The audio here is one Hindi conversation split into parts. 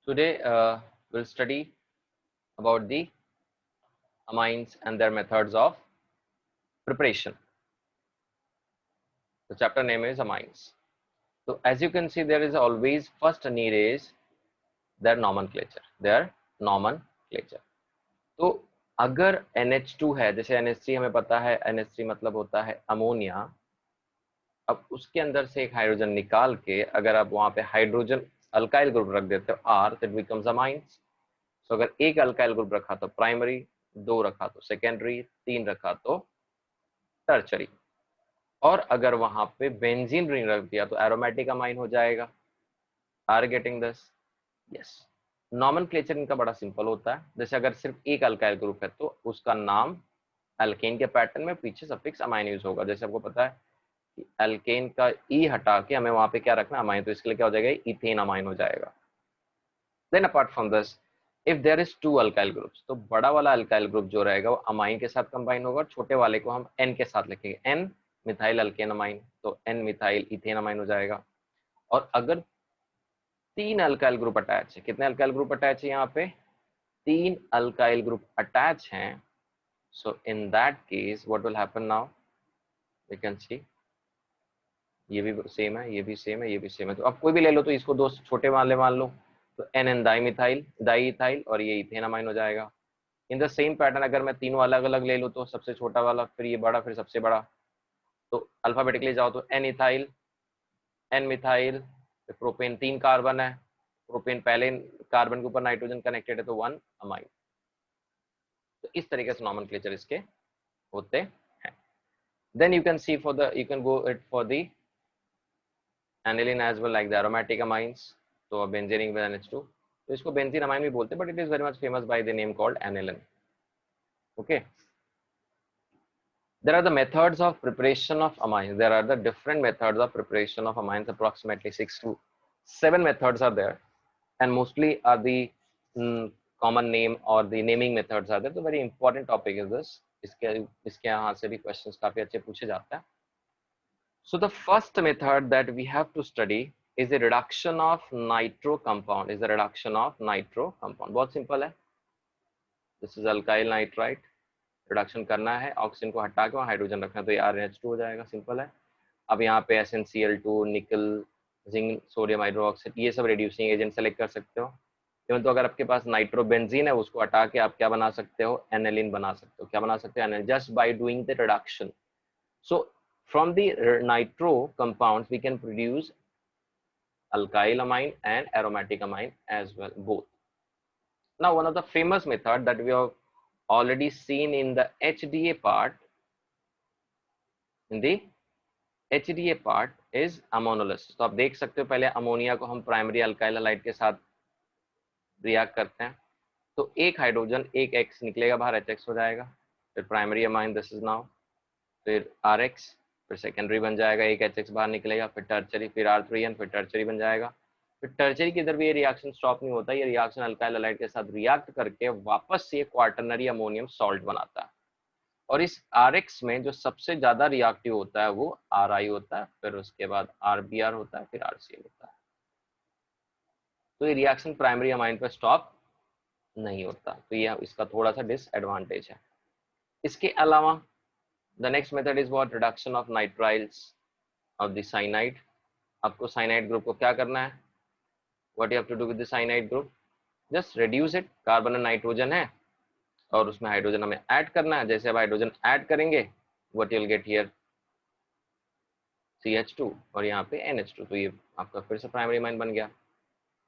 Today we'll study about the amines and their methods of preparation. The chapter name is amines. So as you can see, there is always first need is their nomenclature. Their nomenclature. तो अगर NH2 है, जैसे NH3 हमें पता है, NH3 मतलब होता है अमोनिया। अब उसके अंदर से एक हाइड्रोजन निकाल के अगर आप वहां पे हाइड्रोजन अल्काइल ग्रुप रख देते हो R, तो इट बिकम्स अमाइंस। तो अगर एक अल्काइल ग्रुप रखा तो प्राइमरी, दो रखा तो सेकेंडरी, तीन रखा तो टर्चरी। और अगर वहां पे बेंजीन रिंग रख दिया तो एरोमेटिक अमाइन हो जाएगा। Are getting this? Yes. Nomenclature इनका बड़ा सिंपल होता है। जैसे अगर सिर्फ एक अल्काइल ग्रुप है तो उसका नाम अल्केन के पैटर्न में पीछे सफिक्स अमाइन यूज होगा। जैसे आपको पता है कि अल्केन का ई हटा के हमें वहां पे क्या रखना, अमाइन, तो इसके लिए क्या हो जाएगा, इथेन अमाइन हो जाएगा। Then apart from this, if there is two alkyl groups, तो बड़ा वाला अल्काइल ग्रुप जो रहेगा वो अमाइन के साथ कंबाइन होगा, और छोटे वाले को हम एन के साथ लिखेंगे, एन मिथाइल अल्केन अमाइन, तो एन मिथाइल इथेन अमाइन हो जाएगा। और अगर तीन अल्काइल ग्रुप अटैच है, कितने अल्काइल ग्रुप अटैच है यहाँ पे, तीन अल्काइल ग्रुप अटैच हैं, so in that case what will happen now, we can see ये भी सेम है, ये भी सेम है, ये भी सेम है। तो अब कोई भी ले लो, तो इसको दो छोटे वाले मान लो, तो एन एन डाईमिथाइल, डाईइथाइल, और ये इथेन अमाइन हो जाएगा। इन द सेम पैटर्न अगर मैं तीनों अलग अलग ले लूँ, तो सबसे छोटा वाला, फिर ये बड़ा, फिर सबसे बड़ा, तो अल्फाबेटिकली जाओ तो N ethyl, N methyl, propane, तीन कार्बन है, प्रोपेन पहले कार्बन के ऊपर नाइट्रोजन कनेक्टेड है, तो वन अमाइन। तो इस तरीके से नॉमेनक्लेचर इसके होते हैं। Then you can see for the, you can go it for the aniline as well, like the aromatic amines, तो benzene with NH2, तो इसको बेंजीन अमाइन भी बोलते हैं, but it is very much famous by the name called aniline. Okay, there are the methods of preparation of amines. There are the different methods of preparation of amines. Approximately 6 to 7 methods are there, and mostly are the common name or the naming methods are there. तो very important topic is this. इसके यहाँ से भी questions काफी अच्छे पूछे जाते हैं. So the first method that we have to study is the reduction of nitro compound. Is the reduction of nitro compound. बहुत simple है. This is alkyl nitrite. Reduction करना है, ऑक्सीजन को हटा के वहाँ हाइड्रोजन रखना, तो ये RNH2 हो जाएगा, सिंपल है। अब यहाँ पे SnCl2, निकल, जिंक, सोडियम हाइड्रोक्साइड, ये सब रिड्यूसिंग एजेंट सेलेक्ट कर सकते हो। इवन तो अगर आपके पास नाइट्रोबेंजीन है, उसको हटा के आप क्या बना सकते हो, एनिलीन बना सकते हो। क्या बना सकते हो, aniline, just by doing the reduction. So from the nitro compounds we can produce alkyl amine and aromatic amine as well, both. Now one of the famous method that we have already seen in the HDA part, in the HDA part is ammonolysis. तो आप देख सकते हो, पहले अमोनिया को हम प्राइमरी अल्काइल हैलाइड के साथ रिएक्ट करते हैं, तो एक हाइड्रोजन, एक X निकलेगा बाहर, HX हो जाएगा, फिर primary amine, this is now, फिर RX, फिर सेकेंडरी बन जाएगा, एक HX बाहर निकलेगा, फिर टर्चरी, फिर R3N, फिर टर्चरी बन जाएगा। फिर टर्चरी की इधर भी ये रिएक्शन स्टॉप नहीं होता, ये रिएक्शन अल्काइल हैलाइड के साथ रिएक्ट करके वापस से क्वार्टरनरी अमोनियम सॉल्ट बनाता है। और इस RX में जो सबसे ज्यादा रिएक्टिव होता है वो RI होता है, फिर उसके बाद RBr होता है, फिर RCl होता है। तो ये रिएक्शन प्राइमरी अमाइन पर स्टॉप नहीं होता, तो ये इसका थोड़ा सा डिसएडवांटेज है। इसके अलावा the next method is what, reduction of nitriles of the cyanide. आपको cyanide group को क्या करना है, what you have to do with the cyanide group, just reduce it, carbon और नाइट्रोजन है और उसमें हाइड्रोजन हमें ऐड करना है। जैसे अब हाइड्रोजन ऐड करेंगे, what you will get here, CH2 और यहाँ पे NH2, तो ये आपका फिर से प्राइमरी अमाइन बन गया।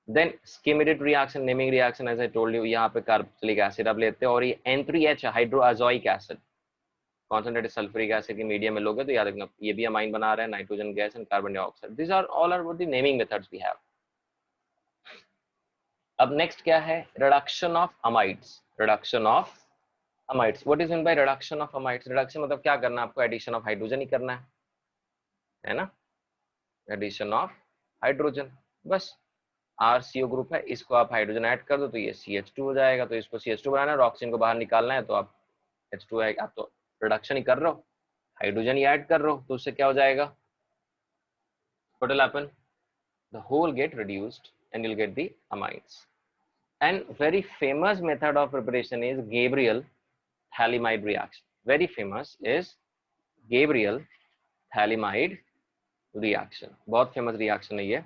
Then Schmidt reaction, naming reaction, as I told you, यहाँ पे कार्बोक्सिलिक एसिड आप लेते हैं और ये N3H hydrazoic acid, concentrated sulphuric acid की मीडियम में लोगे तो याद रखना ये भी अमाइन बना रहा है, nitrogen gas and carbon dioxide. This are all are the naming methods we have. अब नेक्स्ट क्या है, reduction of amides. Reduction of amides, what is mean by reduction of amides? Reduction मतलब क्या करना है आपको, एडिशन ऑफ हाइड्रोजन ही करना है ना, एडिशन ऑफ हाइड्रोजन, बस। RCO ग्रुप है, इसको आप हाइड्रोजन ऐड कर दो तो ये CH2 हो जाएगा, तो इसको CH2 बनाना है और ऑक्सीजन को बाहर निकालना है, तो आप H2 आएगा। आप तो रिडक्शन ही कर रहे हो, हाइड्रोजन ही ऐड कर रहे हो, तो उससे क्या हो जाएगा, what will happen, the whole get reduced and you'll get the amines. And very famous method of preparation is Gabriel Thalamide reaction. Very famous is Gabriel Thalamide reaction. बहुत फेमस रिएक्शन है ये.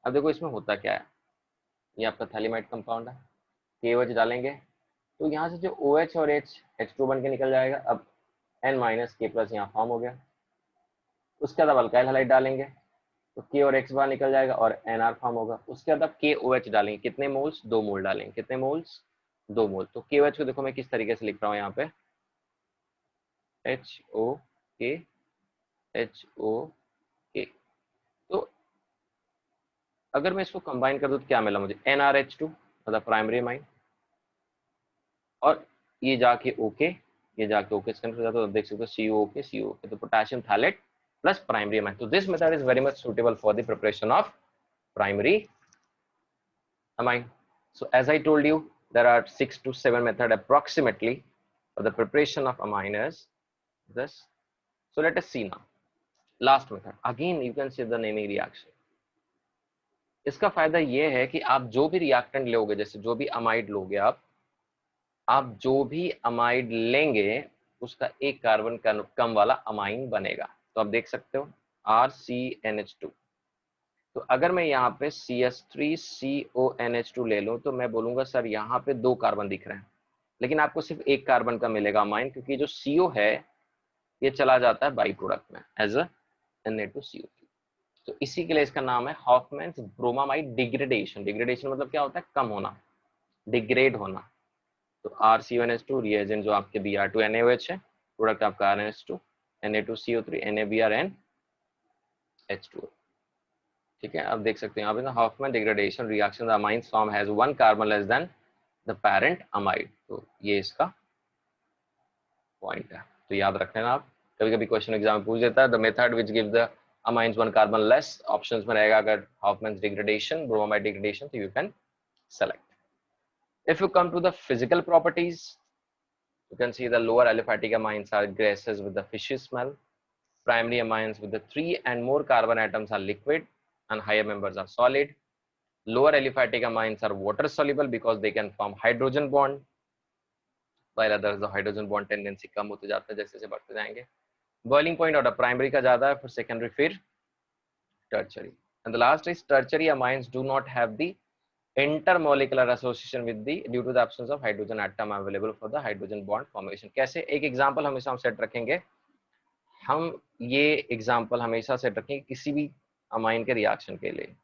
अब देखो इसमें होता क्या है. ये आपका थैलीमाइड कंपाउंड है. KOH डालेंगे तो यहाँ से जो OH और H2 बन के निकल जाएगा. अब N माइनस K प्लस यहाँ फॉर्म हो गया. उसके बाद अब अल्काइल हैलाइड डालेंगे तो K और X बाहर निकल जाएगा और NR फॉर्म होगा. उसके बाद अब KOH डालेंगे. कितने मोल्स? 2 मोल डालेंगे. कितने मोल्स? 2 मोल. तो KOH को देखो मैं किस तरीके से लिख रहा हूँ यहाँ पे. HOK HOK. तो अगर मैं इसको कंबाइन कर दूं तो क्या मिला मुझे? NRH2 मतलब प्राइमरी अमाइन. और ये जाके ओके, ये जाके ओके से कनेक्ट हो जाता है. तो देख सकते हो COOK COOK. तो potassium phthalate plus primary amine. So this method is very much suitable for the preparation of primary amine. So as I told you, there are 6 to 7 methods approximately for the preparation of amine is this. So let us see now. Last method. Again, you can see the naming reaction. इसका फायदा ये है कि आप जो भी रिएक्टेंट लोगे, जैसे जो भी अमाइड लोगे आप जो भी अमाइड लेंगे उसका एक कार्बन कम वाला अमाइन बनेगा. तो आप देख सकते हो RCNH2. तो अगर मैं यहाँ पे CH3CONH2 ले लूं तो मैं बोलूंगा सर यहाँ पे 2 कार्बन दिख रहे हैं, लेकिन आपको सिर्फ एक कार्बन का मिलेगा अमाइन, क्योंकि जो CO है ये चला जाता है बाई प्रोडक्ट में एज अ Na2CO3. तो इसी के लिए इसका नाम है हॉफमैन्स ब्रोमामाइड डिग्रेडेशन. डिग्रेडेशन मतलब क्या होता है? कम होना, डिग्रेड होना. तो RCONH2 रिएजेंट जो आपके Br2NaOH है, प्रोडक्ट आपका RNH2 Na2CO3 NaBr H2O. ठीक है. अब देख सकते हैं यहाँ पे Hofmann degradation reaction the amines form has 1 carbon less than the parent amide. तो ये इसका पॉइंट है. तो याद रख लेना आप. कभी कभी क्वेश्चन एग्जाम में पूछ देता है the method which give the amines 1 carbon less. Options में रहेगा अगर हॉफमैन डिग्रेडेशन, ब्रोमामाइड डिग्रेडेशन, तो you can select. If you come to the physical properties, you can see the lower aliphatic amines are gases with the fishy smell. Primary amines with the 3 and more carbon atoms are liquid and higher members are solid. Lower aliphatic amines are water soluble because they can form hydrogen bond, while others the hydrogen bond tendency कम होते जाता है जैसे जैसे बढ़ते जाएंगे. Boiling point order primary का ज़्यादा है, फिर secondary, फिर tertiary. And the last is tertiary amines do not have the intermolecular association with the due to the absence of hydrogen atom available for the hydrogen bond formation. कैसे? एक एग्जांपल हमेशा हम सेट रखेंगे. हम ये एग्जांपल हमेशा सेट रखेंगे किसी भी अमाइन के रिएक्शन के लिए.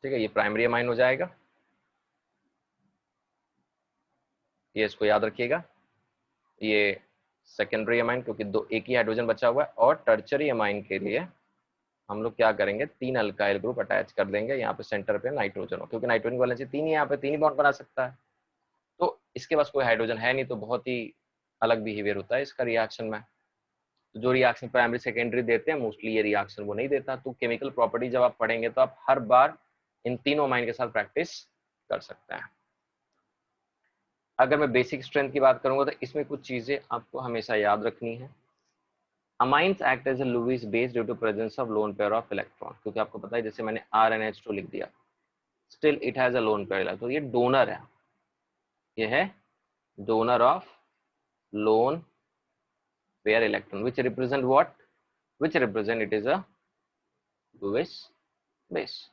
ठीक है. ये प्राइमरी अमाइन हो जाएगा, ये इसको याद रखिएगा. ये सेकेंडरी अमाइन क्योंकि एक ही हाइड्रोजन बचा हुआ है. और टर्चरी अमाइन के लिए हम लोग क्या करेंगे? 3 अल्काइल ग्रुप अटैच कर देंगे. यहाँ पे सेंटर पे नाइट्रोजन हो, क्योंकि नाइट्रोजन वैलेंसी 3 ही, यहाँ पे 3 ही बॉन्ड बना सकता है. तो इसके पास कोई हाइड्रोजन है नहीं, तो बहुत ही अलग बिहेवियर होता है इसका रिएक्शन में. तो जो रिएक्शन प्राइमरी सेकेंडरी देते हैं मोस्टली ये रिएक्शन वो नहीं देता. तो केमिकल प्रॉपर्टी जब आप पढ़ेंगे तो आप हर बार इन तीनों अमाइन के साथ प्रैक्टिस कर सकते हैं. अगर मैं बेसिक स्ट्रेंथ की बात करूंगा तो इसमें कुछ चीजें आपको हमेशा याद रखनी है. Amines act as a Lewis base due to presence of lone pair of electron. क्योंकि आपको पता है जैसे मैंने RNH2 लिख दिया, still it has a lone pair. तो ये डोनर है, ये है donor of lone pair electron which represent what? Which represent it is a Lewis base.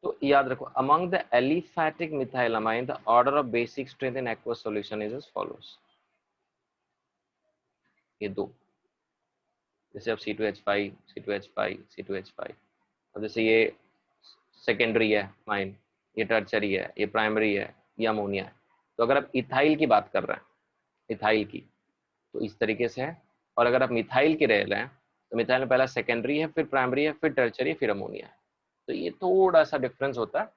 तो याद रखो among the aliphatic methylamine the order of basic strength in aqueous solution is as follows. ये दो, जैसे अब C2H5 C2H5 C2H5. अब जैसे ये सेकेंडरी है माइन, ये टर्चरी है, ये प्राइमरी है, ये अमोनिया है. तो अगर आप इथाइल की बात कर रहे हैं, इथाइल की, तो इस तरीके से है. और अगर आप मिथाइल की रह रहे हैं तो मिथाइल में पहला सेकेंडरी है, फिर प्राइमरी है, फिर टर्चरी, फिर अमोनिया है. तो ये थोड़ा सा डिफरेंस होता है,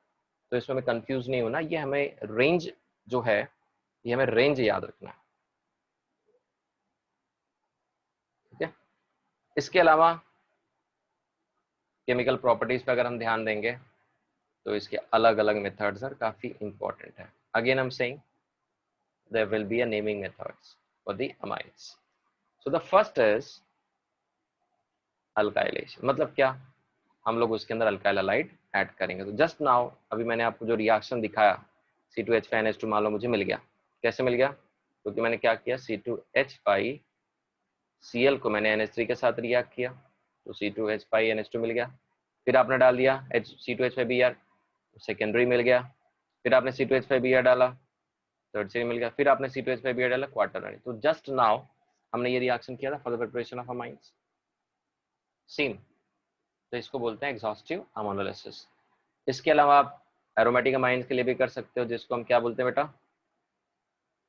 तो इसमें हमें कंफ्यूज नहीं होना. ये हमें रेंज जो है, ये हमें रेंज याद रखना है. ठीक है. इसके अलावा केमिकल प्रॉपर्टीज पे अगर हम ध्यान देंगे तो इसके अलग अलग मेथड्स are काफी इंपॉर्टेंट है. Again I'm saying there will be a naming methods for the amines. So the first is alkylation. मतलब क्या? हम लोग उसके अंदर अल्काइल हैलाइड ऐड करेंगे। तो जस्ट नाउ अभी मैंने आपको जो रिएक्शन दिखाया C2H5NH2 मान लो मुझे मिल गया। कैसे मिल गया? क्योंकि मैंने क्या किया, C2H5Cl को मैंने NH3 के साथ रिएक्ट किया तो C2H5NH2 मिल गया। फिर आपने डाल दिया C2H5Br, सेकेंडरी मिल गया। फिर आपने C2H5Br डाला, टर्शियरी मिल गया। फिर आपने C2H5Br डाला, क्वाटरनरी। तो जस्ट नाउ हमने ये रिएक्शन किया था for the preparation of amines, same. तो इसको बोलते हैं एग्जॉस्टिव अमोनोलिसिस। इसके अलावा आप एरोमेटिक अमाइंस के लिए भी कर सकते हो, जिसको हम क्या बोलते हैं बेटा,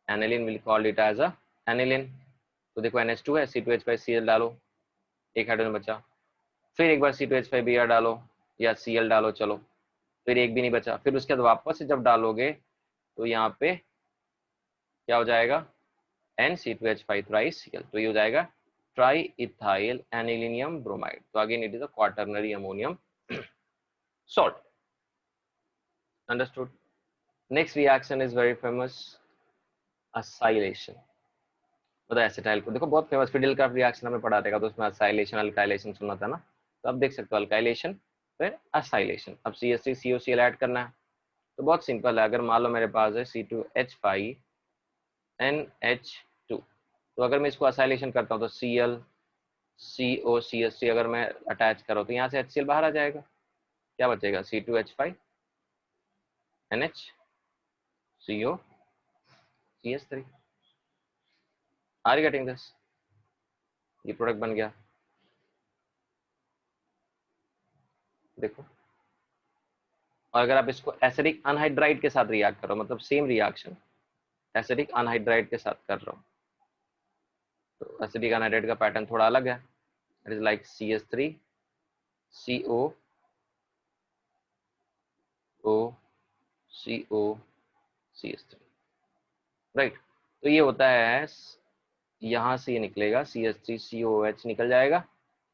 aniline. Will call it as a aniline. तो देखो NH2 है, C2H5Cl डालो, एक हाइड्रोजन बचा। फिर एक बार C2H5Br डालो या Cl डालो, चलो, फिर एक भी नहीं बचा। फिर उसके बाद वापस से जब डालोगे तो यहाँ पे क्या हो जाएगा, NC2H5 Cl, तो ये हो जाएगा ट्राई इथाइल एनिलिनियम ब्रोमाइड। तो again it is a quaternary ammonium salt. Understood? Next reaction is very famous, acylation. मतलब एसिटाइल को देखो बहुत फेमस, फिडेल का रिएक्शन हमें पढ़ा देगा, तो उसमें असाइलेशन अल्काइलेशन सुना था ना। तो अब देख सकते हो अल्काइलेशन फिर असाइलेशन। अब CH3COCl ऐड करना है। तो बहुत सिंपल है, अगर मान लो मेरे पास है C2H5NH2, तो अगर मैं इसको असाइलेशन करता हूँ तो ClCOCH3 अगर मैं अटैच करो तो यहाँ से HCl बाहर आ जाएगा। क्या बचेगा, C2H5NHCOCH3। Are you getting this? ये प्रोडक्ट बन गया, देखो। और अगर आप इसको एसिडिक अनहाइड्राइड के साथ रिएक्ट करो, मतलब सेम रिएक्शन एसिडिक अनहाइड्राइड के साथ कर रहा हूँ, तो एसिडिक अनहाइड्राइड का पैटर्न थोड़ा अलग है। It is like CH3COOCOCH3, right. तो ये होता है, यहाँ से ये निकलेगा CH3COOH निकल जाएगा,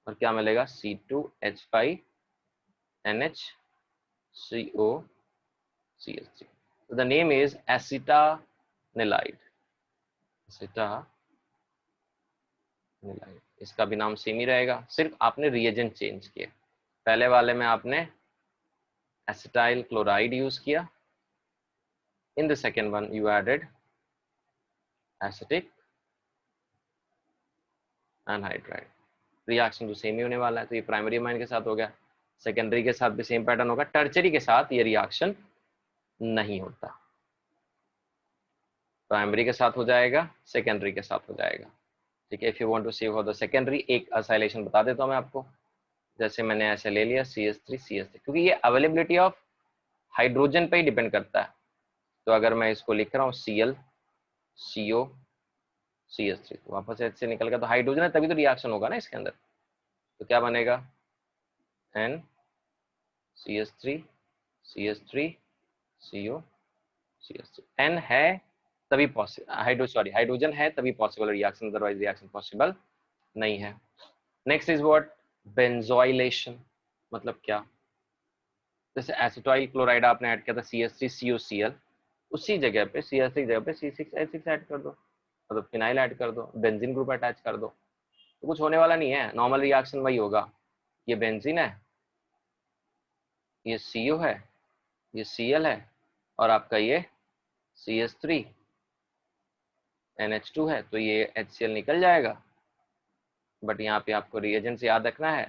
और क्या मिलेगा, C2H5NHCOCH3। So the name is acetanilide। acetanilide, इसका भी नाम सेम ही रहेगा, सिर्फ आपने रिएजेंट चेंज किए। पहले वाले में आपने एसिटाइल क्लोराइड यूज किया, in the second one you added acetic anhydride. Reaction तो सेम ही होने वाला है। तो ये प्राइमरी अमाइन के साथ हो गया, सेकेंडरी के साथ भी सेम पैटर्न होगा, टर्चरी के साथ ये रिएक्शन नहीं होता। प्राइमरी के साथ हो जाएगा, सेकेंडरी के साथ हो जाएगा, ठीक है। If you want to see for the secondary, एक असाइलेशन बता देता हूं मैं आपको। जैसे मैंने ऐसे ले लिया CH3CH3, क्योंकि ये अवेलेबिलिटी ऑफ हाइड्रोजन पे ही डिपेंड करता है। तो अगर मैं इसको लिख रहा हूँ ClCOCH3, तो वापस H से निकल गया, तो हाइड्रोजन है तभी तो रिएक्शन होगा ना इसके अंदर। तो क्या बनेगा, NCH3CH3CO CH3। N है तभी पॉसिबल, हाइड्रोजन है तभी possible reaction, otherwise reaction possible नहीं है। Next is what, benzoylation. मतलब क्या, जैसे एसिटाइल क्लोराइड आपने ऐड किया था CH3COCl, उसी जगह पे CH3 जगह पे C6H6 ऐड कर दो, मतलब फिनाइल ऐड कर दो, बेंजीन ग्रुप अटैच कर दो, तो कुछ होने वाला नहीं है, नॉर्मल रिएक्शन वही होगा। ये बेंजीन है, ये CO है, ये Cl है, और आपका ये CH3NH2 है, तो ये HCl निकल जाएगा। बट यहाँ पे आपको रिएजेंट से याद रखना है,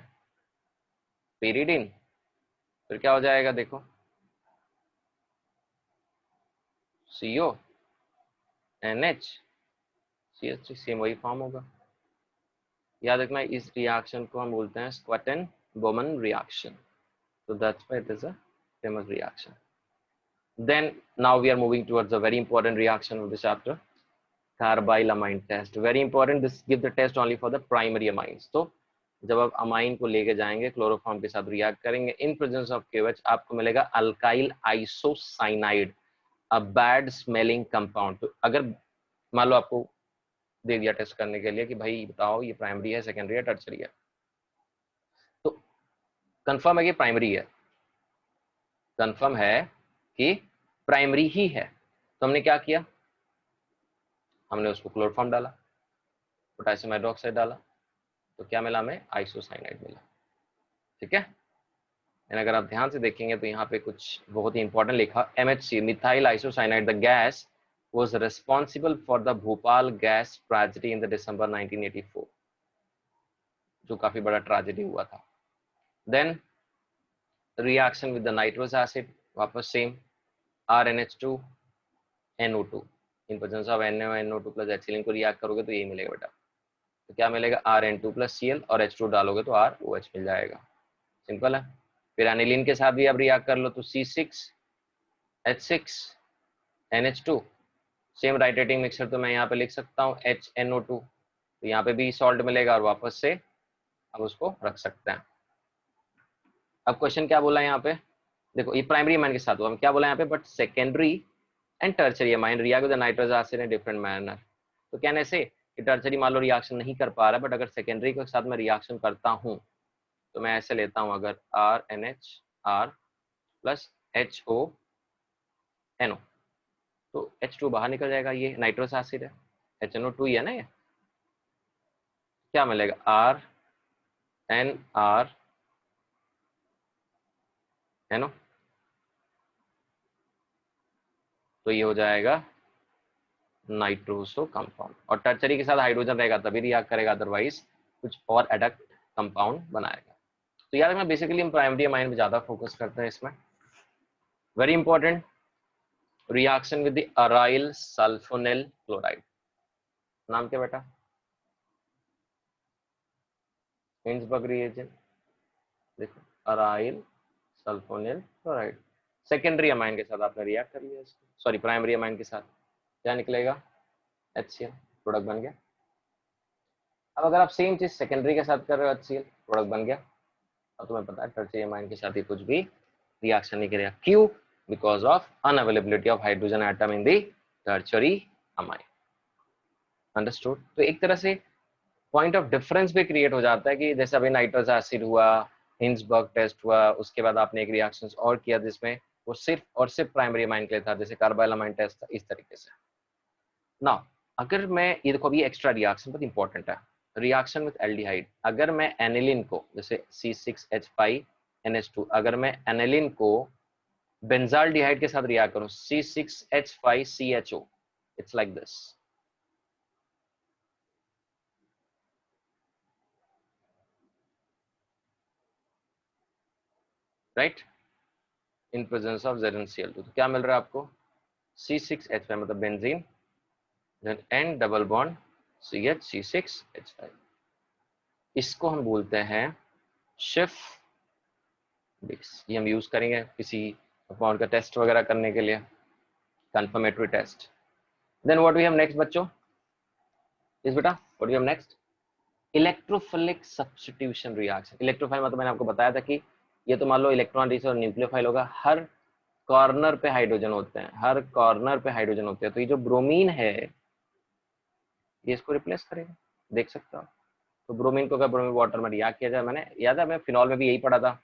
पेरिडीन। फिर क्या हो जाएगा, देखो, CONH CH3, सेम वही फॉर्म होगा। याद रखना, इस रिएक्शन को हम बोलते हैं स्क्वाटन-बोमन reaction. So that's why it is a famous reaction. Then now we are moving towards the very important reaction of the chapter, carbylamine test. Very important, this give the test only for the primary amines. तो जब आप अमाइन को लेके जाएंगे, क्लोरोफॉर्म के साथ रिएक्ट करेंगे, इन प्रेजेंस ऑफ KOH आपको मिलेगा alkyl isocyanide, a bad smelling compound. तो अगर मान लो आपको दे दिया टेस्ट करने के लिए कि भाई बताओ ये प्राइमरी है, सेकेंडरी है, टर्शरी है, तो कंफर्म है कि प्राइमरी है, कंफर्म है कि प्राइमरी ही है। तो हमने क्या किया, हमने उसको क्लोरोफॉर्म डाला, पोटेशियम हाइड्रोक्साइड डाला, तो क्या मिला हमें, आइसोसाइनाइड मिला, ठीक है। एंड अगर आप ध्यान से देखेंगे तो यहाँ पे कुछ बहुत ही इंपॉर्टेंट लिखा, MHC methyl isocyanide the gas was responsible for the Bhopal gas tragedy in the December 1984, जो काफी बड़ा ट्रेजेडी हुआ था. Then reaction with the nitrous acid, वापस same, RNH2 NO2 in presence of NaNO2 plus ethylene को रिएक्ट करोगे तो यही मिलेगा बेटा. तो क्या मिलेगा, Rn2 plus Cl और H2 डालोगे तो ROH मिल जाएगा. सिंपल है. फिर एनिलीन के साथ भी आप रिएक्ट कर लो तो C6H6 NH2, सेम राइटेटिंग मिक्सचर तो मैं यहाँ पे लिख सकता हूँ HNO2, तो यहाँ पे भी सॉल्ट मिलेगा और वापस से अब उसको रख सकते हैं. अब क्वेश्चन क्या बोला यहाँ पे, देखो ये प्राइमरी अमाइन के साथ हुआ, क्या बोला यहाँ पे, but secondary and tertiary amine react with the nitrous acid in different manner. तो कहने से कि टर्शरी मान लो रिएक्शन नहीं कर पा रहा, बट अगर सेकेंडरी के साथ मैं रिएक्शन करता हूँ तो मैं ऐसे लेता हूँ, अगर RNHR प्लस HONO तो H2 बाहर निकल जाएगा, ये नाइट्रस एसिड है, HNO2 ही है ना, ये क्या मिलेगा, RNR है ना, तो ये हो जाएगा नाइट्रोसो कंपाउंड. और टर्शरी के साथ हाइड्रोजन रहेगा तभी रिएक्ट करेगा, अदरवाइज कुछ और एडक्ट कंपाउंड बनाएगा. तो यार मैं बेसिकली हम प्राइमरी अमाइन पे ज्यादा फोकस करते हैं इसमें. Very important, reaction with the aryl sulphonyl chloride, नाम क्या बेटा, हिंसबर्ग रिएजेंट. देखो aryl sulphonyl chloride, secondary amine के साथ आपने रिएक्ट कर लिया इसको, सॉरी प्राइमरी अमाइन के साथ, क्या निकलेगा, HCl, प्रोडक्ट बन गया. अब अगर आप सेम चीज सेकेंडरी के साथ कर रहे हो, HCl प्रोडक्ट बन गया. अब तुम्हें पता है टर्शरी अमाइन के साथ ही कुछ भी रिएक्शन नहीं करेगा. क्यों, because of unavailability of hydrogen atom in the tertiary amine. Understood. तो एक तरह से पॉइंट ऑफ डिफरेंस भी क्रिएट हो जाता है कि जैसे अभी नाइट्रस एसिड हुआ, हिंसबर्ग टेस्ट हुआ, उसके बाद आपने एक रिएक्शन और किया जिसमें वो सिर्फ और सिर्फ प्राइमरी अमाइन के लिए था, जैसे कार्बाइलमाइन टेस्ट था, इस तरीके से ना. अगर मैं ये देखो अभी एक्स्ट्रा रिएक्शन बहुत इंपॉर्टेंट है, रिएक्शन विद एल्डिहाइड. अगर मैं एनिलीन को जैसे C6H5NH2, अगर मैं एनिलीन को बेंजाल्डिहाइड के साथ रिएक्ट करूं C6H5CHO, it's like this, right, in presence of ZnCl2. तो क्या मिल रहा है आपको, C6H5 मतलब benzene, then N double bond CH C6H5. इसको हम बोलते हैं शिफ बेस. ये हम यूज करेंगे किसी कंपाउंड का टेस्ट वगैरह करने के लिए, confirmatory test. Then what we have next बच्चों, इस बेटा what we have next, electrophilic substitution reaction. Electrophile मतलब मैंने आपको बताया था कि ये तो मान लो इलेक्ट्रॉन रिलीज और न्यूक्लियोफाइल होगा, हर कॉर्नर पे हाइड्रोजन होते हैं, हर कॉर्नर पे हाइड्रोजन होते हैं. तो ये जो ब्रोमीन है ये इसको रिप्लेस करेगा, देख सकते हो. तो ब्रोमीन को अगर ब्रोमीन वाटर में रिएक्ट किया जाए, मैंने याद है, मैं फिनॉल में भी यही पढ़ा था,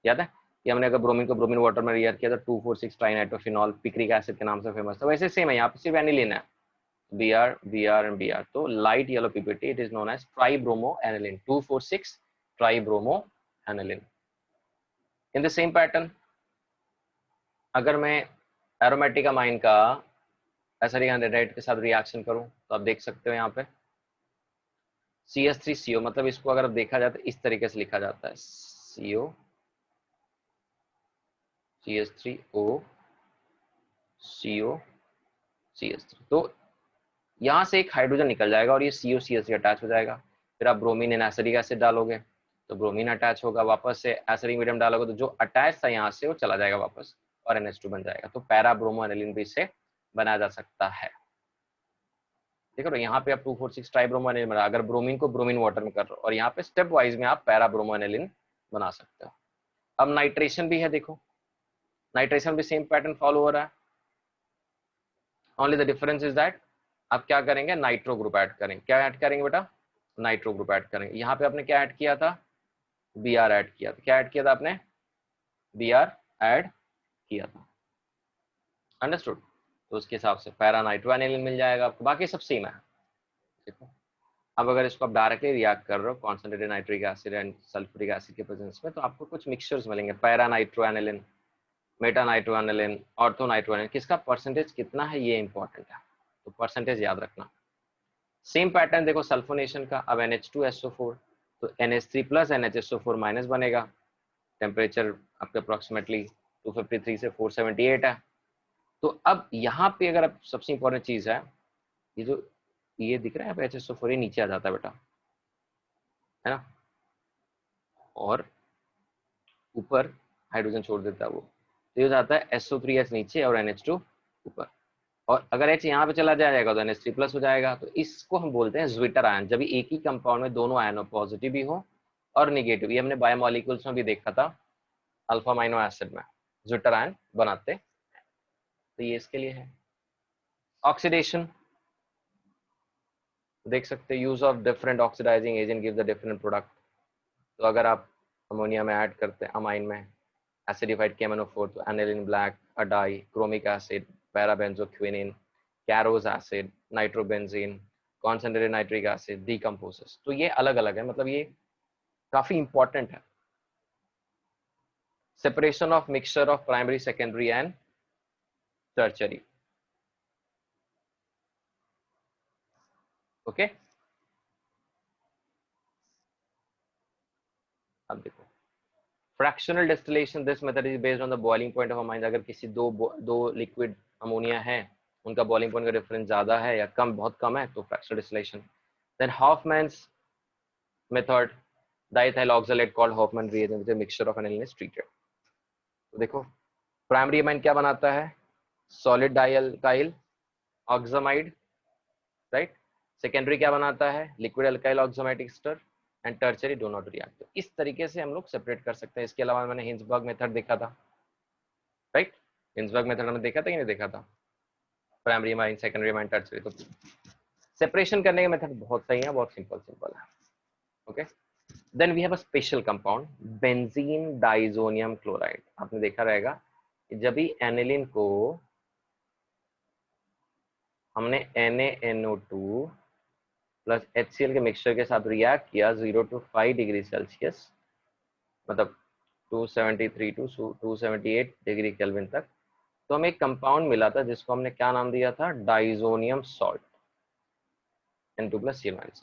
याद है कि हमने अगर ब्रोमीन को ब्रोमीन वाटर में रिएक्ट किया था 2,4,6 ट्राइनाइट्रोफिनॉल पिक्रिक एसिड के नाम से फेमस था. वैसे सेम है, यहाँ पे सिर्फ एनिलीन है, Br and Br. तो light yellow PPT, it is known as tribromo aniline, 2,4,6 tribromo aniline. In the same pattern अगर मैं एरोमेटिक अमाइन का एसिडिक एंहिड्राइड के साथ रिएक्शन करूं तो आप देख सकते हो यहाँ पे CH3CO, मतलब इसको अगर देखा जाए तो इस तरीके से लिखा जाता है CO CH3O CO CH3. तो यहाँ से एक हाइड्रोजन निकल जाएगा और ये CO CH3 अटैच हो जाएगा. फिर आप ब्रोमीन इन एसिडिक एसिड डालोगे तो ब्रोमीन अटैच होगा, वापस से एसिडिक मीडियम डालोगे तो जो अटैच था यहाँ से वो चला जाएगा वापस और NH2 बन जाएगा. तो पैरा ब्रोमो एनिलीन भी इससे बनाया जा सकता है. देखो तो यहाँ पे आप 2,4,6 ट्राइब्रोमो एनिलीन बना, अगर ब्रोमीन को ब्रोमीन वाटर में कर रहे हो, और यहाँ पे स्टेप वाइज में आप पैरा ब्रोमो एनिलीन बना सकते हो. अब नाइट्रेशन भी है, देखो नाइट्रेशन भी सेम पैटर्न फॉलो हो रहा है, only the difference is that आप क्या करेंगे, नाइट्रो ग्रुप ऐड करेंगे. क्या ऐड करेंगे बेटा, नाइट्रो ग्रुप ऐड करेंगे. यहाँ पे आपने क्या ऐड किया था, Br ऐड किया था. क्या ऐड किया था आपने, Br ऐड किया था. अंडरस्टूड. तो उसके हिसाब से पैरा नाइट्रो एनिलीन मिल जाएगा आपको, बाकी सब सेम है. देखो अब अगर इसको आप डायरेक्टली रिएक्ट कर रहे हो concentrated nitric acid and sulphuric acid के प्रेजेंस में, तो आपको कुछ मिक्सचर्स मिलेंगे, पैरा नाइट्रोएनिलिन, मेटा नाइट्रोएनिलिन, ऑर्थो नाइट्रोएनिलिन, किसका परसेंटेज कितना है ये इंपॉर्टेंट है, तो परसेंटेज याद रखना। सेम पैटर्न देखो सल्फोनेशन का, अब NH2SO4 तो NH3 प्लस NHSO4 माइनस बनेगा, टेम्परेचर आपके अप्रोक्सीमेटली 253 से 478 है। तो अब यहाँ पे अगर आप सबसे इंपॉर्टेंट चीज है, ये जो ये दिख रहा है HSO4 ये नीचे आ जाता है बेटा, है ना, और ऊपर हाइड्रोजन छोड़ देता है वो, तो ये हो जाता है SO3H नीचे और NH2 ऊपर, और अगर H यहाँ पे चला जाएगा तो NH3 प्लस हो जाएगा। तो इसको हम बोलते हैं ज्विटर आयन, जब एक ही कंपाउंड में दोनों आयन हो, पॉजिटिव भी हो और निगेटिव। ये हमने बायोमोलिक्यूल्स में भी देखा था, अल्फा अमीनो एसिड में ज्विटर आयन बनाते, तो ये इसके लिए है। ऑक्सीडेशन देख सकते हैं, use of different oxidising agent give the different product. तो अगर आप अमोनिया में ऐड करते हैं अमाइन में एसिडिफाइड KMnO4, तो aniline black, a dye, chromic acid, parabenzoquinone, Caro's acid, nitrobenzene, concentrated nitric acid, decomposes. तो ये अलग अलग है, मतलब ये काफी इंपॉर्टेंट है। Separation of mixture of primary, secondary and tertiary. Okay, अब देखो fractional distillation, this method is based on the boiling point of amine. अगर किसी दो लिक्विड अमोनिया है, उनका बॉइलिंग पॉइंट का डिफरेंस ज्यादा है या कम, बहुत कम है, तो fractional distillation. Then Hofmann's method, diethyl oxalate called Hofmann reagent with mixture of aniline is treated. तो देखो प्राइमरी अमाइन क्या बनाता है, solid dialkyl oxamide, right. Secondary क्या बनाता है, liquid alkyl oxamide ester, and tertiary do not react. तो इस तरीके से हम लोग सेपरेट कर सकते हैं। इसके अलावा मैंने हिंसबर्ग मेथड देखा था, राइट, हिंसबर्ग मेथड हमने देखा था कि नहीं देखा था, primary amine, secondary amine, tertiary. तो सेपरेशन करने के मेथड बहुत सही है, बहुत सिंपल है। Okay, then we have a special compound benzene diazonium chloride. आपने देखा रहेगा जब भी एनिलीन को हमने NaNO2 प्लस HCl के मिक्सचर के साथ रिएक्ट किया 0 to 5 डिग्री सेल्सियस, मतलब 273 to 278 डिग्री केल्विन तक, तो हमें एक कंपाउंड मिला था जिसको हमने क्या नाम दिया था, डाइजोनियम सॉल्ट, N2+Cl-।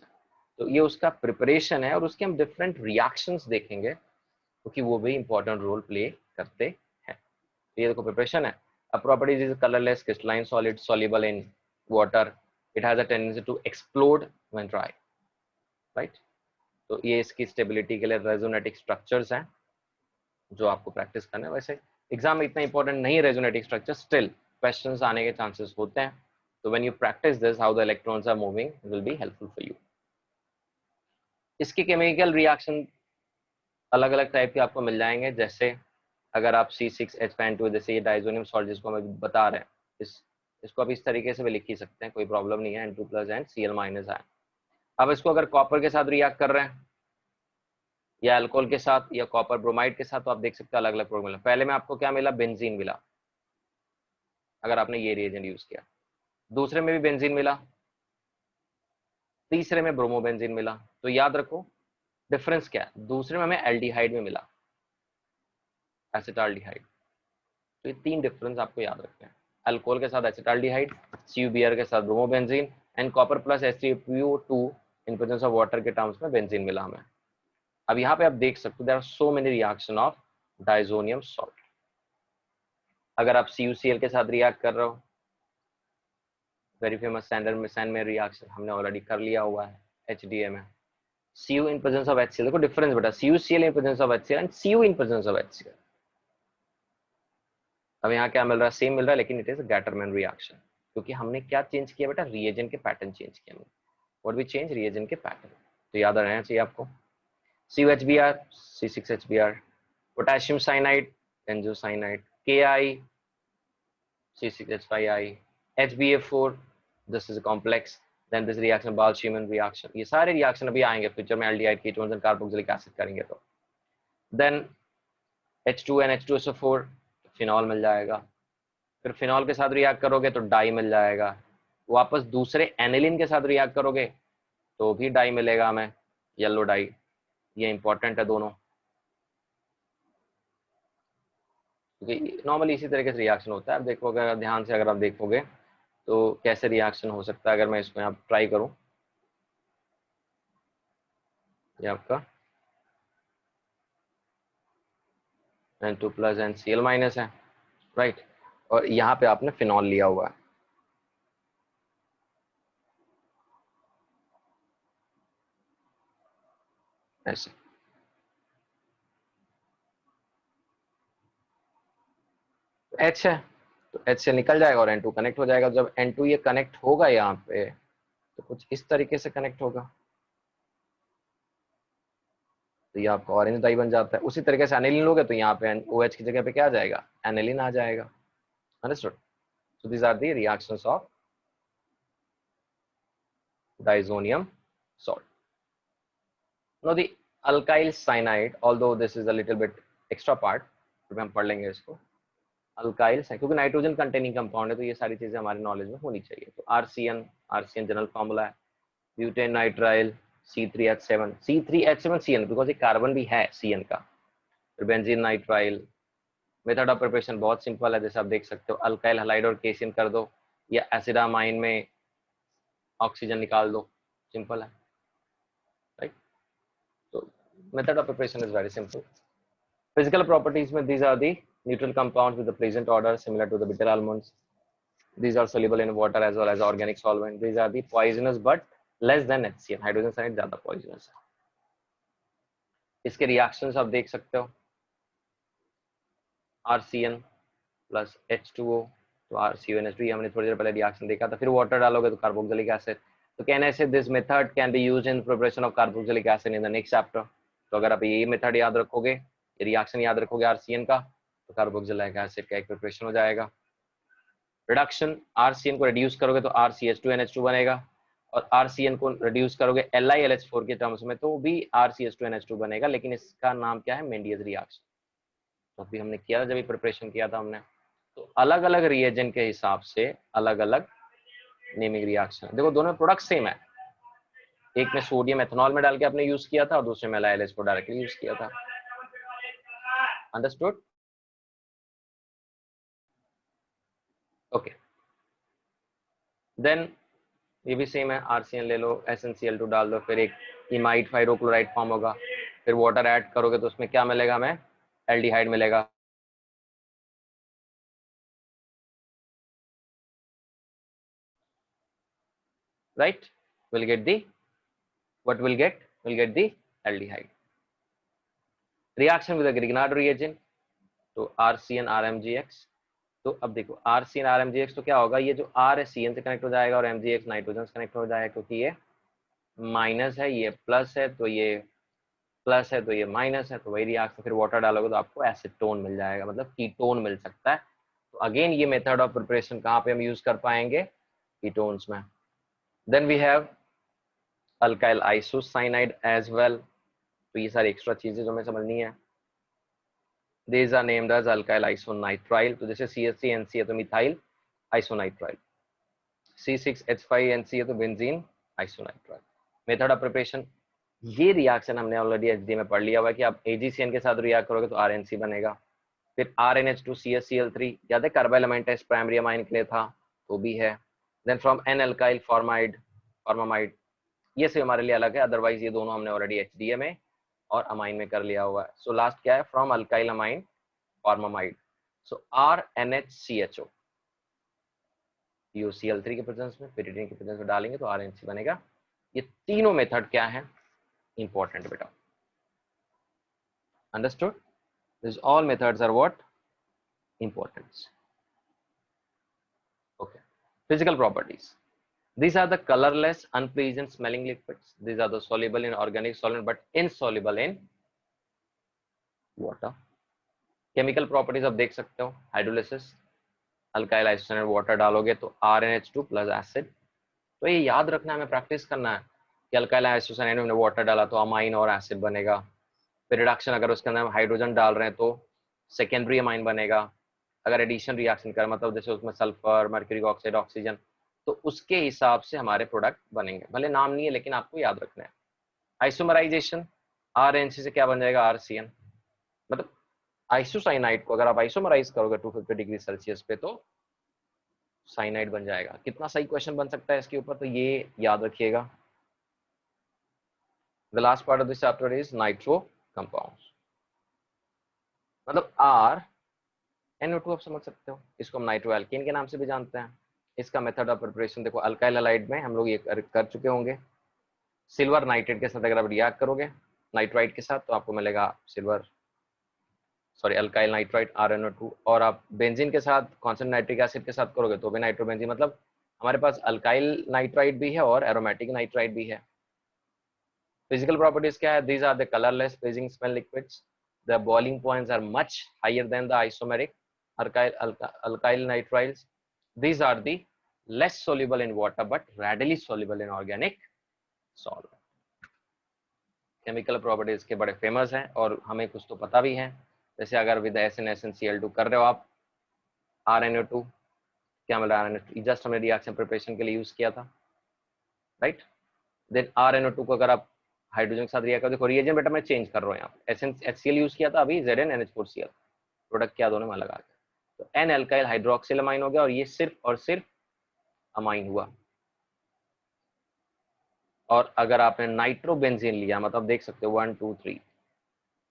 तो ये उसका प्रिपरेशन है और उसके हम डिफरेंट रिएक्शंस देखेंगे क्योंकि वो भी इंपॉर्टेंट रोल प्ले करते हैं। तो ये देखो प्रिपरेशन है। A property is colorless crystalline solid soluble in water. It has a tendency to explode when dry, right? तो ये इसकी स्टेबिलिटी के लिए रेजोनेटिक स्ट्रक्चर्स हैं जो आपको प्रैक्टिस करना है। वैसे एग्जाम में इतना इंपॉर्टेंट नहीं है रेजोनेटिक स्ट्रक्चर, स्टिल क्वेश्चंस आने के चांसेस होते हैं। तो when you practice this how the electrons are moving will be helpful for you. इसके केमिकल रिएक्शन अलग अलग टाइप के आपको मिल जाएंगे, जैसे अगर आप C6H2, जैसे ये डाइजोनियम सॉल्ट जिसको हम बता रहे हैं, इसको आप इस तरीके से भी लिख ही सकते हैं, कोई प्रॉब्लम नहीं है, N2+ एंड Cl- आयन। अब इसको अगर कॉपर के साथ रिएक्ट कर रहे हैं या अल्कोहल के साथ या कॉपर ब्रोमाइड के साथ, तो आप देख सकते हैं अलग अलग प्रोडक्ट मिला। पहले में आपको क्या मिला, बेंजीन मिला, अगर आपने ये रिएजेंट यूज किया। दूसरे में भी बेंजीन मिला, तीसरे में ब्रोमोबेंजीन मिला। तो याद रखो डिफरेंस क्या है, दूसरे में हमें एल्डिहाइड में मिला, एसिटाल्डिहाइड। तो ये तीन डिफरेंस आपको याद रखने हैं, अल्कोहल के साथ एसिटाल्डिहाइड, CuBr के साथ bromobenzene, and copper plus H3PO2 in presence of water के टर्म्स में बेंजीन मिला हमें। अब यहाँ पे आप देख सकते हो there are so many reaction of diazonium salt. अगर आप CuCl के साथ रिएक्ट कर रहे हो, very famous Sandmeyer reaction हमने ऑलरेडी कर लिया हुआ है HDA में, Cu in presence of HCl। देखो डिफरेंस बेटा, CuCl in presence of HCl and Cu in presence of HCl। अब यहाँ क्या मिल रहा है, सेम मिल रहा है, लेकिन इट इज गैटरमैन रिएक्शन, क्योंकि हमने क्या चेंज किया बेटा, रिएजेंट के पैटर्न चेंज किया। व्हाट वी चेंज, रिएजेंट के पैटर्न। तो याद रहना चाहिए आपको। CuHbr, C6Hbr, potassium cyanide, benzocyanide, Ki, C6H5i, HbA4, this is a complex, then this reaction Bal-Schumann reaction। ये सारे रिएक्शन अभी आएंगे फ्यूचर में, aldehyde ketones and carboxylic acid करेंगे तो। Then H2 and H2SO4 phenol मिल जाएगा, फिर फिनॉल के साथ रिएक्ट करोगे तो डाई मिल जाएगा, वापस दूसरे एनिलीन के साथ रिएक्ट करोगे तो भी डाई मिलेगा हमें, येलो डाई। ये इंपॉर्टेंट है दोनों, क्योंकि नॉर्मली इसी तरीके से रिएक्शन होता है। आप देखोगे, अगर ध्यान से अगर आप देखोगे तो कैसे रिएक्शन हो सकता है। अगर मैं इसको यहाँ ट्राई करूँ, ये आपका N2 प्लस NCl माइनस है, राइट। और यहाँ पे आपने फिनॉल लिया हुआ है, ऐसे। H है तो H से निकल जाएगा और N2 कनेक्ट हो जाएगा। जब N2 ये कनेक्ट होगा यहाँ पे, तो कुछ इस तरीके से कनेक्ट होगा, तो ये आपका ऑरेंज डाई बन जाता है। उसी तरीके से एनिलीन लोगे तो यहाँ पे OH की जगह पे क्या आ जाएगा, एनिलीन आ जाएगा। Understood? So these are the reactions of diazonium salt. Now the alkyl cyanide, although this is a little bit extra part, तो हम पढ़ लेंगे इसको। अल्काइल, क्योंकि नाइट्रोजन कंटेनिंग कंपाउंड है तो ये सारी चीजें हमारे नॉलेज में होनी चाहिए। तो आरसीएन, आरसीएन जनरल फॉर्मूला है, butane nitrile C3H7, C3H7Cn, because ये कार्बन भी है Cn का। फिर benzene nitrile. Method of preparation बहुत सिंपल है, जैसे आप देख सकते हो, अल्काइल हलाइड और केसिन कर दो, या एसिडामाइन में ऑक्सीजन निकाल दो, सिंपल है, राइट। तो method of preparation is very simple. Physical properties में these are the neutral compounds with the present order similar to the bitter almonds. These are soluble in water as well as organic solvent. These are the poisonous but less than HCl. Hydrogen side ज्यादा poisonous है। इसके रिएक्शंस आप देख सकते हो, RCN प्लस H2O, तो RCONH2 हमने थोड़ी देर पहले रिएक्शन देखा था। फिर वाटर डालोगे तो कार्बोक्सिलिक एसिड। तो कैन आई से this method can be used in preparation of carboxylic acid in the next chapter. तो अगर आप ये मेथड याद रखोगे, रिएक्शन याद रखोगे RCN का, तो कार्बोक्सिलिक एसिड का एक प्रिपरेशन हो जाएगा। रिडक्शन, RCN को रिड्यूस करोगे तो RCH2NH2 बनेगा, और RCN को रिड्यूस करोगे LiLH4 के टर्म्स में तो भी RCH2NH2 बनेगा, लेकिन इसका नाम क्या है, मेंडियस रिएक्शन। तो अभी हमने किया था, जब भी प्रिपरेशन किया था हमने, तो अलग अलग रिएजेंट के हिसाब से अलग अलग नेमिंग रिएक्शन। देखो दोनों प्रोडक्ट सेम है, एक में सोडियम एथेनॉल में डाल के आपने यूज किया था और दूसरे में LiLH4 डायरेक्टली यूज किया था। अंडरस्टूड? ओके, देन ये भी सेम है, RCN ले लो, SnCl2 डाल दो, फिर एक इमाइड फाइरोक्लोराइड फॉर्म होगा, फिर वाटर ऐड करोगे तो उसमें क्या मिलेगा हमें, एल्डिहाइड मिलेगा। Right, will get the what will get the aldehyde reaction with the Grignard reagent, तो RCN RMGX। तो अब देखो RCN RMGX तो क्या होगा, ये जो R है CN से कनेक्ट हो जाएगा और MGX नाइट्रोजन से कनेक्ट हो जाएगा, क्योंकि ये माइनस है, ये प्लस है, तो ये प्लस है, तो ये माइनस है, तो वही रिएक्शन। फिर वाटर डालोगे तो आपको एसीटोन मिल जाएगा, मतलब कीटोन मिल सकता है। तो अगेन ये मेथड ऑफ प्रिपरेशन कहाँ पे हम यूज कर पाएंगे, कीटोन्स में। Then we have alkyl isocyanide as well. तो ये सारी एक्स्ट्रा चीजें जो हमें समझनी है। These are named as alkyl isonitrile, तो जैसे CH3NC है तो मिथाइल आइसोनाइट्राइल, C6H5NC है तो बेंजीन आइसोनाइट्राइल। मेथड ऑफ प्रिपरेशन, ये रिएक्शन हमने ऑलरेडी एचडी में पढ़ लिया हुआ है कि आप AgCN के साथ रिएक्ट करोगे तो RNC बनेगा। फिर RNH2CHCl3, याद है कार्बाइल टेस्ट प्राइमरी अमाइन के लिए था, तो भी है। Then from N alkyl formamide, ये से हमारे लिए अलग है, अदरवाइज ये दोनों हमने ऑलरेडी HDA में और अमाइन में कर लिया हुआ है। सो लास्ट क्या है, from alkyl amine formamide, so RNHCHO, UCl3 के प्रेजेंस में, pyridine के प्रेजेंस में डालेंगे तो RNC बनेगा। ये तीनों मेथड क्या है, इंपॉर्टेंट बेटा। Understood? This all methods are what, important. Okay, physical properties, these are the colorless unpleasant smelling liquids. These are the soluble in organic solvent but insoluble in water. Chemical properties आप देख सकते हो, हाइड्रोलिसिस, अल्काइल आइसोसाइनाइड वाटर डालोगे तो RNH2 प्लस एसिड। तो ये याद रखना है, हमें प्रैक्टिस करना है कि अल्काइल आइसोसाइनाइड में हमने वाटर डाला तो अमाइन और एसिड बनेगा। फिर रिडक्शन, अगर उसके अंदर हम हाइड्रोजन डाल रहे हैं तो सेकेंडरी अमाइन बनेगा। अगर एडिशन रिएक्शन कर, मतलब जैसे उसमें सल्फर, मर्क्यूरिक ऑक्साइड, ऑक्सीजन, तो उसके हिसाब से हमारे प्रोडक्ट बनेंगे, भले नाम नहीं है लेकिन आपको याद रखना है। आइसोमराइजेशन, RNC से क्या बन जाएगा, RCN। मतलब आइसोसाइनाइड को अगर आप आइसोमराइज करोगे 250 डिग्री सेल्सियस पे तो साइनाइड बन जाएगा। कितना सही क्वेश्चन बन सकता है इसके ऊपर, तो ये याद रखिएगा। The last part of this chapter is nitro compounds. मतलब NO2 आप समझ सकते हो, इसको हम नाइट्रो एल्केन के नाम से भी जानते हैं। इसका मेथड ऑफ प्रिपरेशन देखो, अल्काइल हैलाइड में हम लोग ये कर चुके होंगे। सिल्वर नाइट्रेट के साथ अगर आप रिएक्ट करोगे नाइट्राइट के साथ तो आपको मिलेगा अल्काइल नाइट्राइट RNO2। और आप बेंजीन के साथ कॉन्सेंट्रेटेड नाइट्रिक एसिड के साथ करोगे तो भी नाइट्रोबेंजीन। मतलब हमारे पास अल्काइल नाइट्राइट भी है और एरोमेटिक नाइट्राइट भी है। फिजिकल प्रॉपर्टीज क्या है, these are the colourless freezing smell liquids, the boiling points are much higher than the isomeric alkyl nitriles, these are the less soluble in water but readily soluble in organic solvent। Chemical properties के बड़े फेमस हैं और हमें कुछ तो पता भी है। जैसे अगर विद SnSnCl2 कर रहे हो आप RNO2, क्या मिला, RNO2 जस्ट हमने रिएक्शन प्रिपरेशन के लिए यूज किया था, राइट। देन RNO2 को अगर आप हाइड्रोजन के साथ रिएक्ट करो, देखो रिएजेंट बेटा मैं चेंज कर रहा हूँ, यहाँ HCl यूज किया था, अभी ZnNH4Cl, प्रोडक्ट क्या दोनों में अलग आ गया, तो N एल्काइल हाइड्रोक्सिल अमाइन हो गया और ये सिर्फ और सिर्फ अमाइन हुआ। और अगर आपने नाइट्रोबेंजीन लिया, मतलब देख सकते हो 1 2 3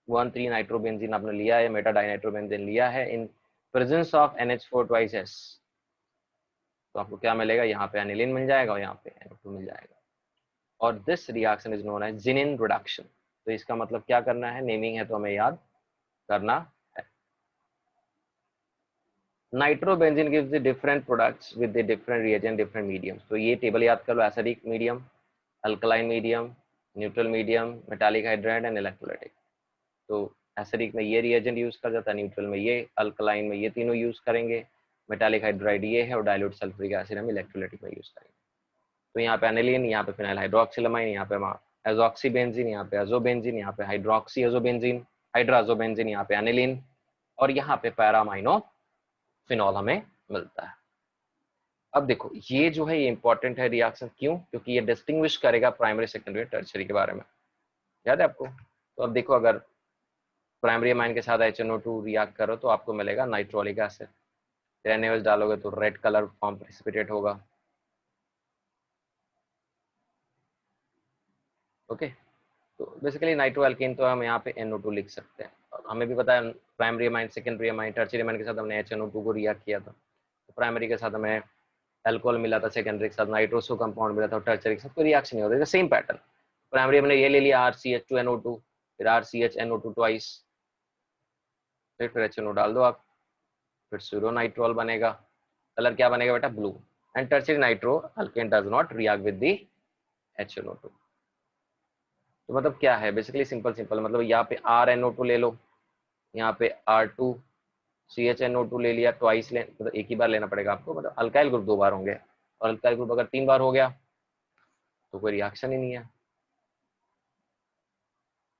1 3 नाइट्रोबेंजीन आपने लिया है, मेटा डाइनाइट्रोबेंजीन लिया है इन presence of NH4 twice S, तो आपको क्या मिलेगा, यहाँ पे एनिलीन मिल जाएगा और यहाँ पे NO2 मिल जाएगा। और this reaction is known as Zinin reduction. तो इसका मतलब क्या करना है, नेमिंग है तो हमें याद करना है। Nitrobenzene gives the different products with the different reagent different mediums. तो ये टेबल याद कर लो, acidic medium, alkaline medium, neutral medium, metallic hydride and electrolytic. तो एसिडिक में ये रिएजेंट यूज कर जाता है, न्यूट्रल में ये, अल्कलाइन में ये तीनों यूज करेंगे, मेटालिक हाइड्राइड ये है और डाइल्यूट सल्फ्यूरिक एसिड हम इलेक्ट्रोलाइटिक में यूज करेंगे। तो यहाँ पे एनिलीन, यहाँ पे फिनाइल हाइड्रोक्सिलामाइन, यहाँ पे एजॉक्सीबेंजीन, यहाँ पे एजोबेंजीन, यहाँ पे हाइड्रोक्सी एजोबेंजीन, हाइड्राजोबेंजीन, यहाँ पे एनिलीन और यहाँ पे पैरामाइनो फिनॉल हमें मिलता है। अब देखो ये जो है ये इंपॉर्टेंट है रिएक्शन, क्यों, क्योंकि ये डिस्टिंग्विश करेगा प्राइमरी सेकेंडरी टर्शियरी के बारे में, याद है आपको। तो अब देखो अगर प्राइमरी अमाइन के साथ HNO2 रिएक्ट करो तो आपको मिलेगा नाइट्रोलिक एसिड, फिर NaOH डालोगे तो रेड कलर फॉर्म प्रेसिपिटेट होगा, ओके। तो बेसिकली नाइट्रो एल्केन तो हम यहाँ पे NO2 लिख सकते हैं। और हमें भी पता है primary amine, secondary amine, tertiary amine के साथ हमने HNO2 को रिएक्ट किया था, तो प्राइमरी के साथ हमें अल्कोहल मिला था, सेकेंडरी के साथ नाइट्रोसो कंपाउंड मिला था, और टर्शियरी के साथ कोई रिएक्शन नहीं होता, सेम पैटर्न। प्राइमरी हमने ये ले लिया RCH2NO2, फिर RCHNO2 ट्वाइस, फिर HNO डाल दो आप, फिर सूडोनाइट्रोल बनेगा, कलर क्या बनेगा बेटा, blue. And tertiary nitro alkane does not react with the HNO2। तो मतलब क्या है, बेसिकली सिंपल सिंपल, मतलब यहाँ पे RNO2 ले लो, यहाँ पे R2CHNO2 ले लिया, ट्वाइस ले, मतलब एक ही बार लेना पड़ेगा आपको, मतलब अल्काइल ग्रुप 2 बार होंगे, और अल्काइल ग्रुप अगर 3 बार हो गया तो कोई रिएक्शन ही नहीं है।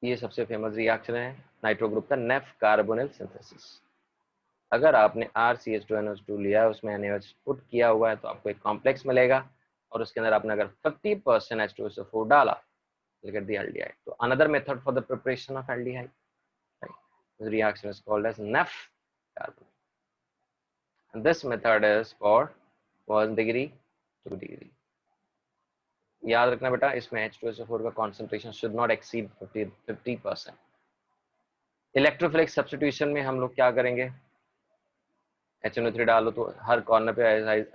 ये सबसे फेमस रिएक्शन है नाइट्रो ग्रुप का, नेफ कार्बोनिल सिंथेसिस। अगर आपने RCH2NH2 लिया है, उसमें NaOH पुट किया हुआ है, तो आपको एक कॉम्प्लेक्स मिलेगा और उसके अंदर आपने अगर 50% H2SO4 डाला, you'll get the aldehyde. So another method for the preparation of aldehyde, right? This reaction is called as Neff carbon. And this method is for 1 degree, 2 degree. याद रखना बेटा, इसमें H2SO4 का concentration should not exceed 50%. Electrophilic substitution में हम लोग क्या करेंगे, HNO3 डालो तो हर कॉर्नर पे,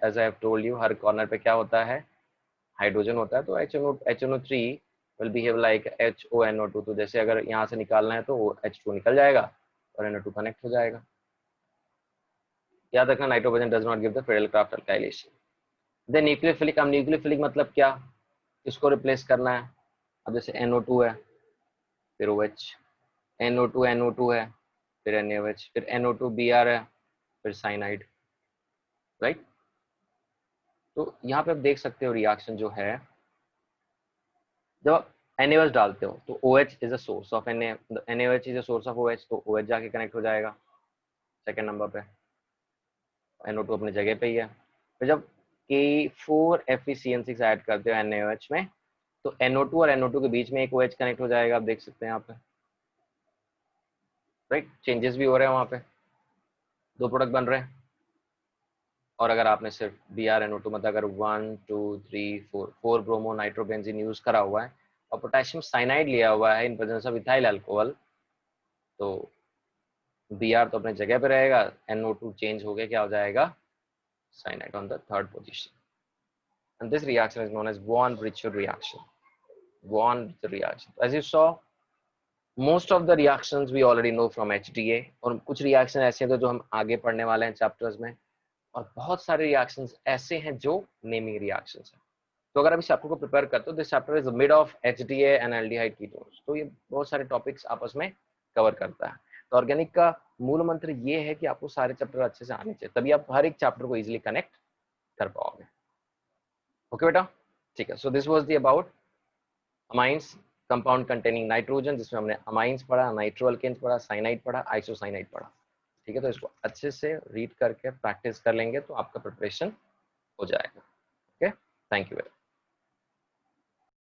as I have told you, हर कॉर्नर पे क्या होता है, हाइड्रोजन होता है, तो HNO3 will behave like HONO2। तो जैसे अगर यहाँ से निकालना है तो H2 निकल जाएगा और NO2 कनेक्ट हो जाएगा। याद रखना, nitrogen does not give the Friedel Crafts alkylation. Then nucleophilic, अब न्यूक्लियोफिलिक मतलब क्या, इसको रिप्लेस करना है। अब जैसे NO2 है, फिर OH, NO2 है, फिर NaOH, फिर NO2Br है, फिर साइनाइड, राइट। तो यहाँ पे आप देख सकते हो रिएक्शन जो है, जब आप NaOH डालते हो तो OH is a source of NaOH is a source of OH, तो OH जाके कनेक्ट हो जाएगा सेकंड नंबर पे, NO2 अपनी जगह पे ही है। फिर जब K4 FeCN6 ऐड करते हो NaOH में, तो NO2 और NO2 के बीच में एक OH कनेक्ट हो जाएगा, आप देख सकते हैं यहाँ पे, राइट। चेंजेस भी हो रहे हैं वहाँ पे, दो प्रोडक्ट बन रहे हैं। और अगर आपने सिर्फ BrNO2 मतलब अगर 1 2 3 4 ब्रोमो नाइट्रोबेंजीन यूज करा हुआ है और पोटेशियम साइनाइड लिया हुआ है इन प्रेजेंस ऑफ इथाइल अल्कोहल, तो Br तो अपने जगह पे रहेगा, NO2 चेंज हो गया, क्या हो जाएगा, cyanide on the third position, and this reaction is known as Vaughan-Richard reaction. Vaughan-Richard reaction. As you saw, most of the reactions we already know from HDA, और कुछ रिएक्शन ऐसे हैं जो हम आगे पढ़ने वाले हैं चैप्टर्स में, और बहुत सारे रिएक्शंस ऐसे हैं जो नेमिंग रिएक्शंस हैं। तो अगर आप इस चैप्टर को प्रिपेयर करते हो, this chapter is mid of HDA and aldehyde ketones, तो ये बहुत सारे टॉपिक्स आपस में कवर करता है। तो ऑर्गेनिक का मूल मंत्र ये है कि आपको सारे चैप्टर अच्छे से आने चाहिए, तभी आप हर एक चैप्टर को इजीली कनेक्ट कर पाओगे। ओके बेटा, ठीक है। So this was the about amines compound containing nitrogen, जिसमें हमने अमाइंस पढ़ा, नाइट्रोअल्केन्स पढ़ा, साइनाइड पढ़ा, आइसोसाइनाइड पढ़ा। ठीक है, तो इसको अच्छे से रीड करके प्रैक्टिस कर लेंगे तो आपका प्रिपरेशन हो जाएगा। Okay, thank you.